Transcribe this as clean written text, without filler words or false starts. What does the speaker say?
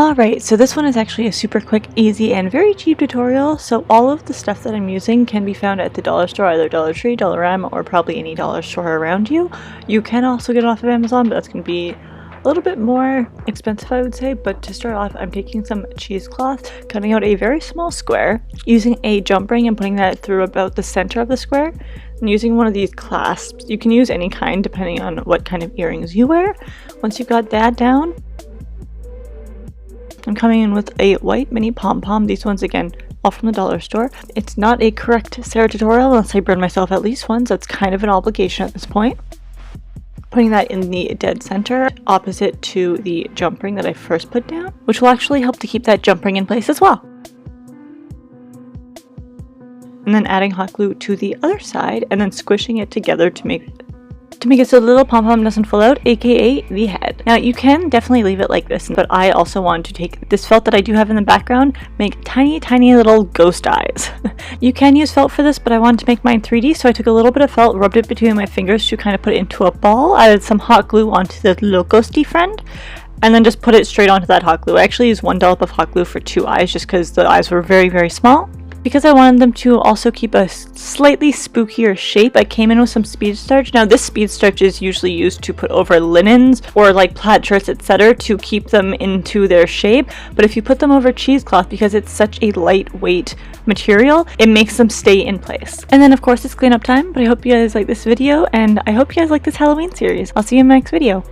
Alright, so this one is actually a super quick, easy, and very cheap tutorial. So all of the stuff that I'm using can be found at the dollar store, either Dollar Tree, Dollarama, or probably any dollar store around you. You can also get it off of Amazon, but that's going to be a little bit more expensive, I would say. But to start off, I'm taking some cheesecloth, cutting out a very small square, using a jump ring and putting that through about the center of the square, and using one of these clasps. You can use any kind depending on what kind of earrings you wear. Once you've got that down, I'm coming in with a white mini pom-pom. These ones, again, all from the dollar store. It's not a correct Sara tutorial unless I burn myself at least once. That's kind of an obligation at this point. Putting that in the dead center, opposite to the jump ring that I first put down, which will actually help to keep that jump ring in place as well. And then adding hot glue to the other side and then squishing it together to make it so the little pom-pom doesn't fall out, aka the head. Now you can definitely leave it like this, but I also want to take this felt that I do have in the background, make tiny little ghost eyes. You can use felt for this, but I wanted to make mine 3D, so I took a little bit of felt, rubbed it between my fingers to kind of put it into a ball, added some hot glue onto the little ghosty friend, and then just put it straight onto that hot glue. I actually used 1 dollop of hot glue for 2 eyes just because the eyes were very small. Because I wanted them to also keep a slightly spookier shape, I came in with some speed starch. Now this speed starch is usually used to put over linens or like plaid shirts, etc., to keep them into their shape. But if you put them over cheesecloth, because it's such a lightweight material, it makes them stay in place. And then of course it's cleanup time, but I hope you guys like this video and I hope you guys like this Halloween series. I'll see you in my next video.